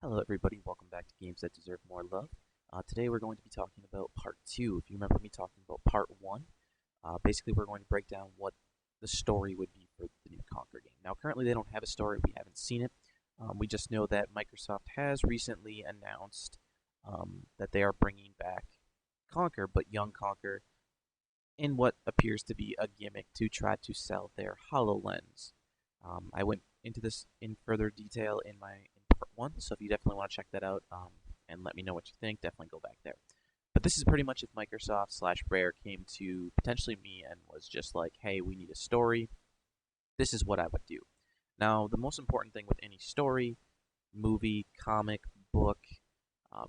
Hello everybody, welcome back to Games That Deserve More Love. Today we're going to be talking about Part 2. If you remember me talking about Part 1, basically we're going to break down what the story would be for the new Conker game. Now currently they don't have a story, we haven't seen it. We just know that Microsoft has recently announced that they are bringing back Conker, but young Conker, in what appears to be a gimmick to try to sell their HoloLens. I went into this in further detail in part one, so if you definitely want to check that out and let me know what you think, definitely go back there. But this is pretty much if Microsoft slash Rare came to potentially me and was just like, hey, we need a story. This is what I would do. Now, the most important thing with any story, movie, comic, book,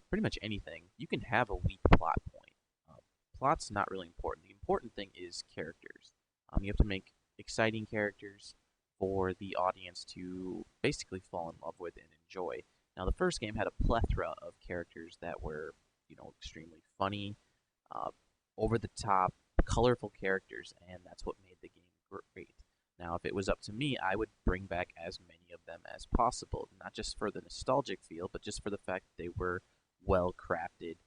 pretty much anything, you can have a weak plot point. Plot's not really important. The important thing is characters. You have to make exciting characters for the audience to basically fall in love with and enjoy. Now, the first game had a plethora of characters that were, extremely funny, over the top, colorful characters, and that's what made the game great. Now, if it was up to me, I would bring back as many of them as possible, not just for the nostalgic feel, but just for the fact that they were well crafted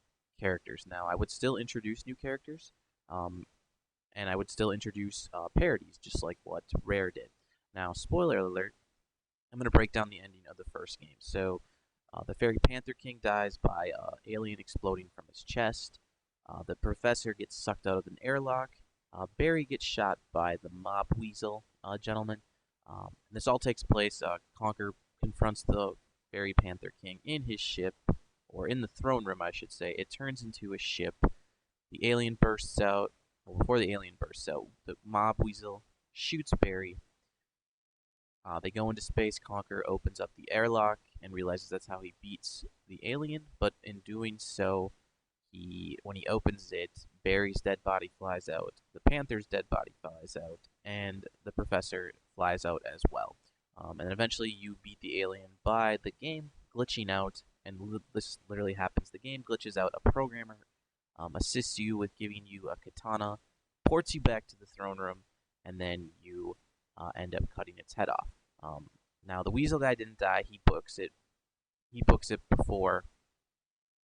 characters. Now, I would still introduce new characters, and I would still introduce parodies, just like what Rare did. Now, spoiler alert, I'm going to break down the ending of the first game. So, the Fairy Panther King dies by alien exploding from his chest. The professor gets sucked out of an airlock. Barry gets shot by the mob weasel gentleman. This all takes place. Conker confronts the Fairy Panther King in his ship, or in the throne room, I should say. It turns into a ship. The alien bursts out. Well, before the alien bursts out, the mob weasel shoots Barry. They go into space. Conker opens up the airlock and realizes that's how he beats the alien. But in doing so, when he opens it, Barry's dead body flies out, the Panther's dead body flies out, and the Professor flies out as well. And eventually, you beat the alien by the game glitching out, and this literally happens. The game glitches out. A programmer assists you with giving you a katana, ports you back to the throne room, and then you end up cutting its head off. Now the weasel guy didn't die. He books it. He books it before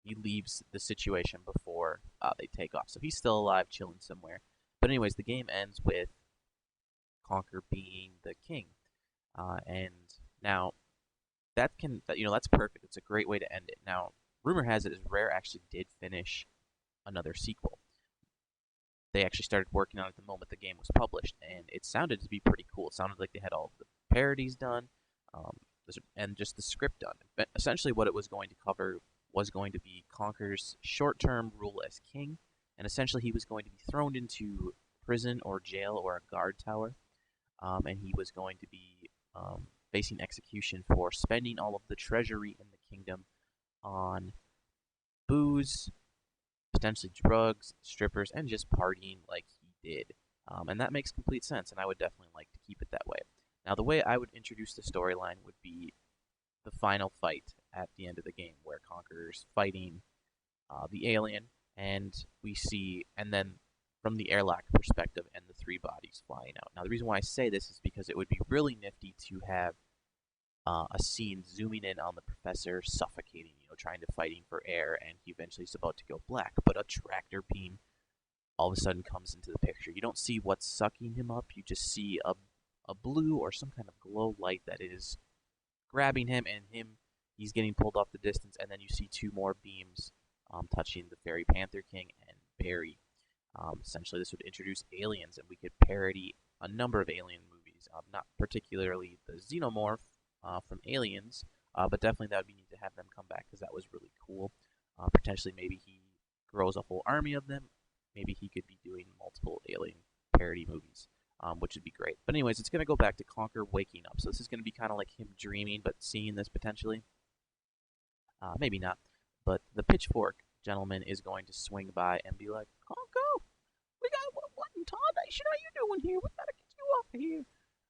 he leaves the situation before they take off. So he's still alive, chilling somewhere. But anyways, the game ends with Conker being the king, and now that's perfect. It's a great way to end it. Now, rumor has it is Rare actually did finish another sequel. They actually started working on it the moment the game was published, and it sounded to be pretty cool. It sounded like they had all the parodies done, and just the script done. But essentially, what it was going to cover was going to be Conker's short-term rule as king, and essentially he was going to be thrown into prison or jail or a guard tower, and he was going to be facing execution for spending all of the treasury in the kingdom on booze, potentially drugs, strippers, and just partying like he did. And that makes complete sense, and I would definitely like to keep it that way. Now, the way I would introduce the storyline would be the final fight at the end of the game, where Conker's fighting the alien, and then from the airlock perspective, and the three bodies flying out. Now, the reason why I say this is because it would be really nifty to have a scene zooming in on the professor suffocating, trying to fighting for air, and he eventually is about to go black. But a tractor beam all of a sudden comes into the picture. You don't see what's sucking him up. You just see a blue or some kind of glow light that is grabbing him, and he's getting pulled off the distance. And then you see two more beams touching the Fairy Panther King and Barry. Essentially, this would introduce aliens, and we could parody a number of alien movies. Not particularly the Xenomorph from Aliens, but definitely that would be neat to have them come back because that was really cool. Potentially, maybe he grows a whole army of them. Maybe he could be doing multiple alien parody movies, which would be great. But anyways, it's going to go back to Conker waking up. So this is going to be kind of like him dreaming, but seeing this potentially. Maybe not. But the pitchfork gentleman is going to swing by and be like, Conker, we got what in tarnation are you doing here? We gotta get you off of here.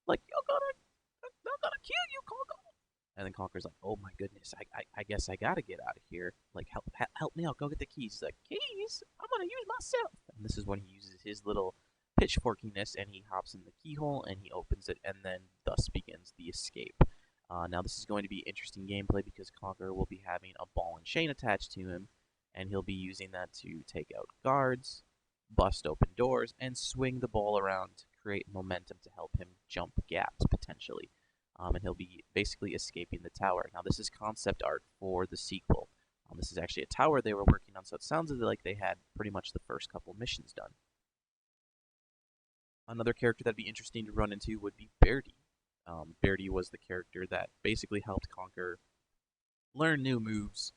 Like, they're gonna kill you, Conker. And then Conker's like, oh my goodness, I guess I gotta get out of here. Like, help me out, go get the keys. He's like, keys? I'm gonna use myself. And this is when he uses his little pitchforkiness, and he hops in the keyhole, and he opens it, and then thus begins the escape. Now this is going to be interesting gameplay because Conker will be having a ball and chain attached to him, and he'll be using that to take out guards, bust open doors, and swing the ball around to create momentum to help him jump gaps potentially. And he'll be basically escaping the tower. Now this is concept art for the sequel. This is actually a tower they were working on, so it sounds like they had pretty much the first couple missions done. Another character that'd be interesting to run into would be Birdie. Birdie was the character that basically helped Conker learn new moves,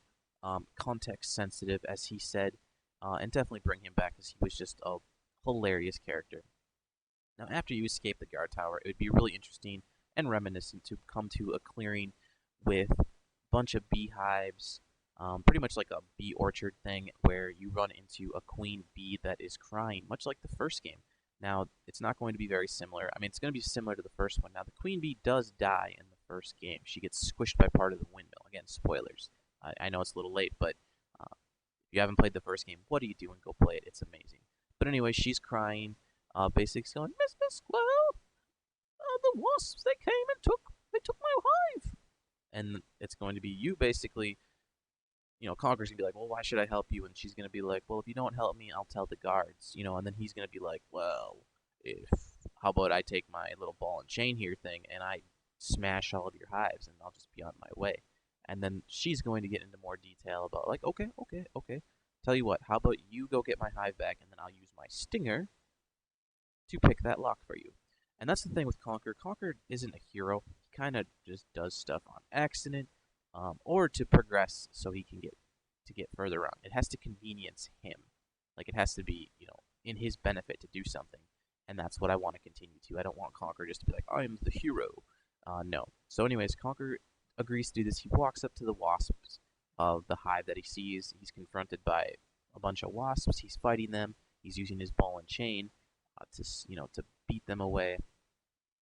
context sensitive, as he said, and definitely bring him back because he was just a hilarious character. Now, after you escape the guard tower, it would be really interesting and reminiscent to come to a clearing with a bunch of beehives, pretty much like a bee orchard thing, where you run into a queen bee that is crying, much like the first game. Now, it's not going to be very similar. I mean, it's going to be similar to the first one. Now, the queen bee does die in the first game. She gets squished by part of the windmill. Again, spoilers. I know it's a little late, but if you haven't played the first game, what are you doing? Go play it. It's amazing. But anyway, she's crying, basically going, Miss Squirrel, the wasps, they took my hive. And it's going to be you basically, Conker's gonna be like, well, why should I help you? And she's gonna be like, well, if you don't help me, I'll tell the guards, and then he's gonna be like, well, if how about I take my little ball and chain here thing and I smash all of your hives and I'll just be on my way. And then she's going to get into more detail about like, okay. Tell you what, how about you go get my hive back and then I'll use my stinger to pick that lock for you. And that's the thing with Conker. Conker isn't a hero. He kind of just does stuff on accident, or to progress so he can get further on. It has to convenience him. Like it has to be, in his benefit to do something. And that's what I want to continue to. I don't want Conker just to be like, I'm the hero. No. So anyways, Conker agrees to do this. He walks up to the wasps of the hive that he sees. He's confronted by a bunch of wasps. He's fighting them. He's using his ball and chain to beat them away.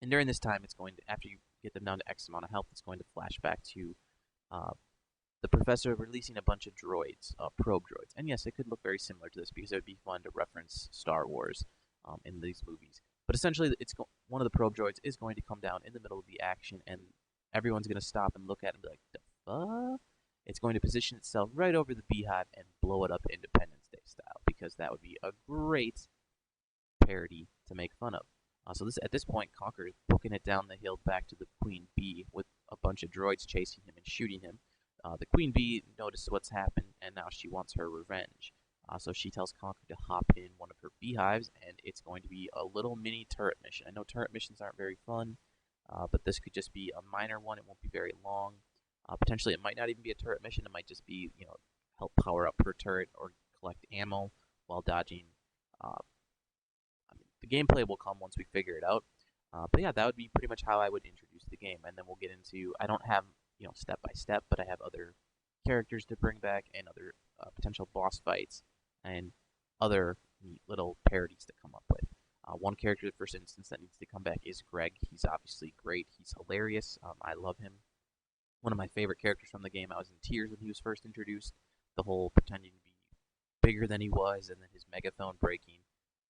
And during this time, it's going to, after you get them down to X amount of health, it's going to flash back to the professor releasing a bunch of droids, probe droids. And yes, it could look very similar to this because it would be fun to reference Star Wars in these movies. But essentially, one of the probe droids is going to come down in the middle of the action, and everyone's going to stop and look at it and be like, the fuck? It's going to position itself right over the beehive and blow it up Independence Day style, because that would be a great parody to make fun of. So at this point, Conker is booking it down the hill back to the Queen Bee with a bunch of droids chasing him and shooting him. The Queen Bee notices what's happened, and now she wants her revenge. So she tells Conker to hop in one of her beehives, and it's going to be a little mini turret mission. I know turret missions aren't very fun, but this could just be a minor one. It won't be very long. Potentially, it might not even be a turret mission. It might just be, help power up her turret or collect ammo while dodging. The gameplay will come once we figure it out. But yeah, that would be pretty much how I would introduce the game, and then we'll get into. I don't have step by step, but I have other characters to bring back and other potential boss fights and other neat little parodies to come up with. One character, the first instance that needs to come back is Greg. He's obviously great. He's hilarious. I love him. One of my favorite characters from the game. I was in tears when he was first introduced. The whole pretending to be bigger than he was, and then his megaphone breaking.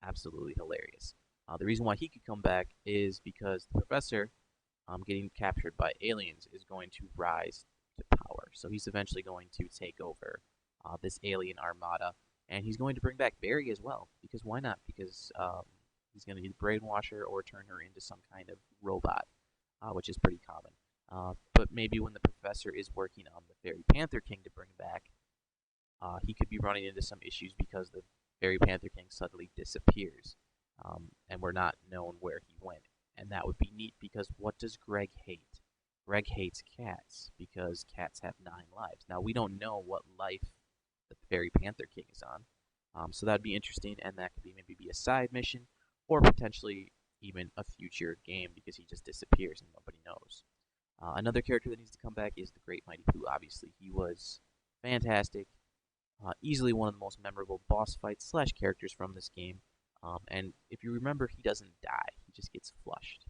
Absolutely hilarious. The reason why he could come back is because the professor, getting captured by aliens, is going to rise to power. So he's eventually going to take over this alien armada, and he's going to bring back Barry as well. Because why not? Because he's going to either brainwash her or turn her into some kind of robot, which is pretty common. But maybe when the professor is working on the Fairy Panther King to bring back, he could be running into some issues because the Fairy Panther King suddenly disappears, and we're not known where he went. And that would be neat because what does Greg hate? Greg hates cats because cats have 9 lives. Now, we don't know what life the Fairy Panther King is on, so that would be interesting, and that could maybe be a side mission or potentially even a future game because he just disappears and nobody knows. Another character that needs to come back is the Great Mighty Pooh, obviously. He was fantastic. Easily one of the most memorable boss fights / characters from this game. And if you remember, he doesn't die. He just gets flushed.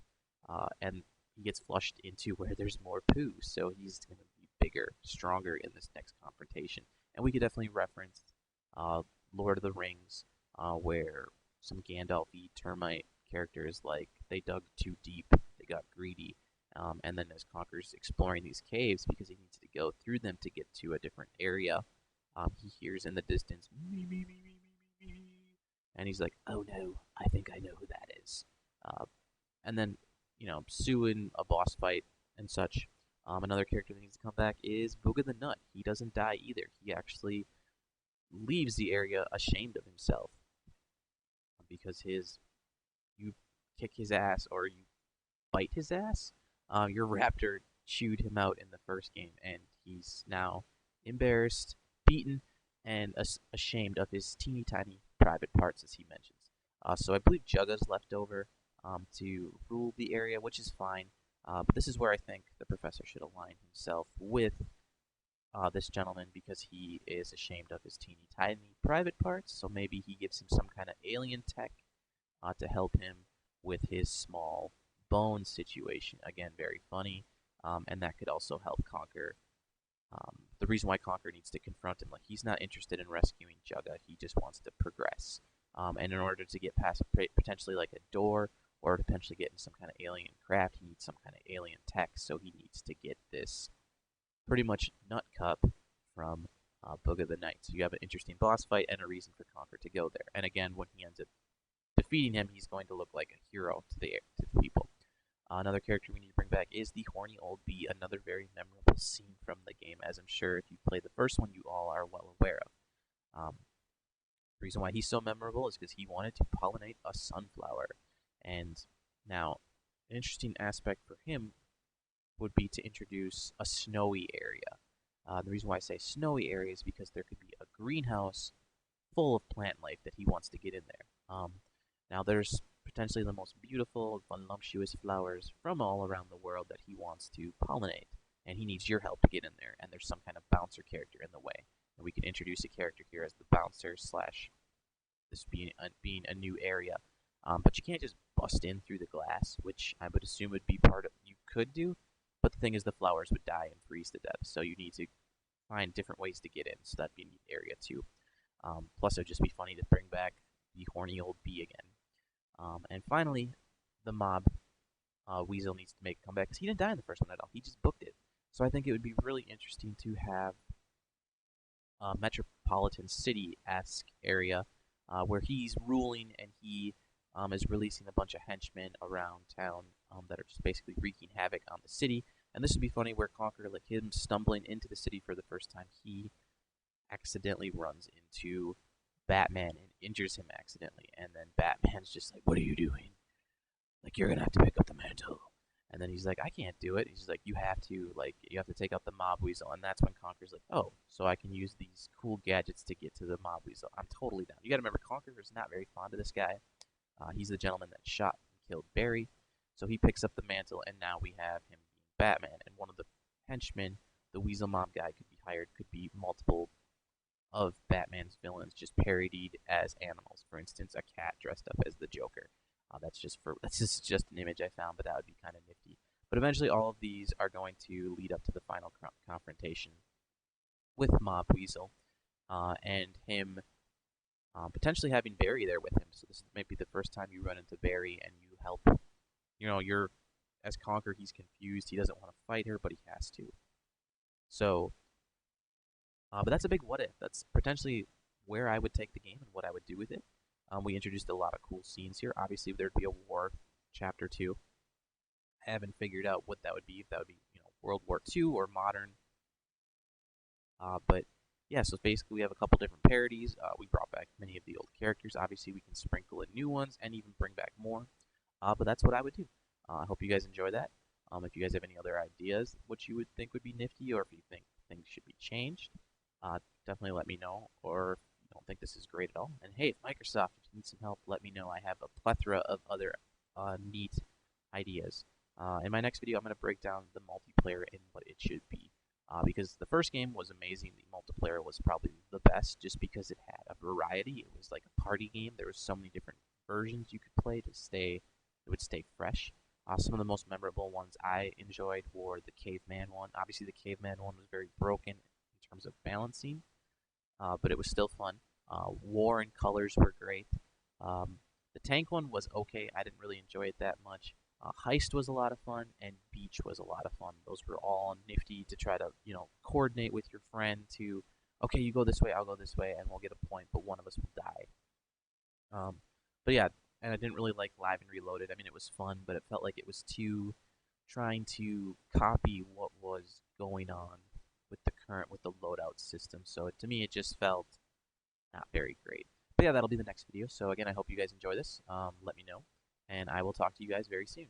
And he gets flushed into where there's more poo. So he's going to be bigger, stronger in this next confrontation. And we could definitely reference Lord of the Rings, where some Gandalf-y termite characters, like, they dug too deep, they got greedy, And then as Conker's exploring these caves because he needs to go through them to get to a different area, he hears in the distance me me me me me me me, and he's like, "Oh no, I think I know who that is." Uh, and then Sue in a boss fight and such. Another character that needs to come back is Booga the Nut. He doesn't die either. He actually leaves the area ashamed of himself because you kick his ass or you bite his ass. Your raptor chewed him out in the first game, and he's now embarrassed, beaten, and ashamed of his teeny tiny private parts, as he mentions. So I believe Jugga's left over to rule the area, which is fine. But this is where I think the professor should align himself with this gentleman because he is ashamed of his teeny tiny private parts. So maybe he gives him some kind of alien tech to help him with his small bone situation. Again, very funny, and that could also help Conker. The reason why Conker needs to confront him, like he's not interested in rescuing Jugga, he just wants to progress. And in order to get past potentially like a door or to potentially get in some kind of alien craft, he needs some kind of alien tech. So he needs to get this pretty much nut cup from Booga the Knight. So you have an interesting boss fight and a reason for Conker to go there. And again, when he ends up defeating him, he's going to look like a hero to the people. Another character we need to bring back is the horny old bee, another very memorable scene from the game, as I'm sure if you played the first one, you all are well aware of. The reason why he's so memorable is because he wanted to pollinate a sunflower. And now, an interesting aspect for him would be to introduce a snowy area. The reason why I say snowy area is because there could be a greenhouse full of plant life that he wants to get in there. Now, there's potentially the most beautiful, voluptuous flowers from all around the world that he wants to pollinate, and he needs your help to get in there. And there's some kind of bouncer character in the way, and we can introduce a character here as the bouncer slash this being a new area. But you can't just bust in through the glass, which I would assume would be part of you could do. But the thing is, the flowers would die and freeze to death, so you need to find different ways to get in. So that'd be a neat area too. Plus, it would just be funny to bring back the horny old bee again. And finally, the mob Weasel needs to make a comeback because he didn't die in the first one at all. He just booked it. So I think it would be really interesting to have a metropolitan city-esque area where he's ruling and he is releasing a bunch of henchmen around town that are just basically wreaking havoc on the city. And this would be funny where Conker, like him stumbling into the city for the first time, he accidentally runs into Batman and injures him accidentally. And then Batman's just like, "What are you doing? Like, you're gonna have to pick up the mantle." And then he's like, "I can't do it." He's like, you have to take out the mob weasel." And that's when Conker's like, "Oh, so I can use these cool gadgets to get to the mob weasel." I'm totally down. You gotta remember, Conker is not very fond of this guy. He's the gentleman that shot and killed Barry. So he picks up the mantle, and now we have him being Batman. And one of the henchmen, the Weasel Mob guy, could be hired, could be multiple of Batman's villains just parodied as animals. For instance, a cat dressed up as the Joker. That's just an image I found, but that would be kind of nifty. But eventually, all of these are going to lead up to the final confrontation with Mob Weasel, and him potentially having Barry there with him. So this might be the first time you run into Barry and you help. You're as Conker, he's confused. He doesn't want to fight her, but he has to. So, but that's a big what if. That's potentially where I would take the game and what I would do with it. We introduced a lot of cool scenes here. Obviously, there'd be a war chapter 2. I haven't figured out what that would be. If that would be, World War II or modern. But yeah, so basically we have a couple different parodies. We brought back many of the old characters. Obviously, we can sprinkle in new ones and even bring back more. But that's what I would do. I hope you guys enjoy that. If you guys have any other ideas, what you would think would be nifty, or if you think things should be changed, definitely let me know. Or if you don't think this is great at all. And hey, if Microsoft needs some help, let me know. I have a plethora of other neat ideas. In my next video, I'm going to break down the multiplayer and what it should be. Because the first game was amazing. The multiplayer was probably the best just because it had a variety. It was like a party game. There was so many different versions you could play it would stay fresh. Some of the most memorable ones I enjoyed were the Caveman one. Obviously, the Caveman one was very broken in terms of balancing, but it was still fun. War and colors were great. The tank one was okay. I didn't really enjoy it that much. Heist was a lot of fun, and Beach was a lot of fun. Those were all nifty to try to, coordinate with your friend to, okay, you go this way, I'll go this way, and we'll get a point, but one of us will die. Um, but yeah, and I didn't really like Live and Reloaded. I mean, it was fun, but it felt like it was too trying to copy what was going on with the loadout system. So to me, it just felt not very great. But yeah, that'll be the next video. So again, I hope you guys enjoy this. Let me know, and I will talk to you guys very soon.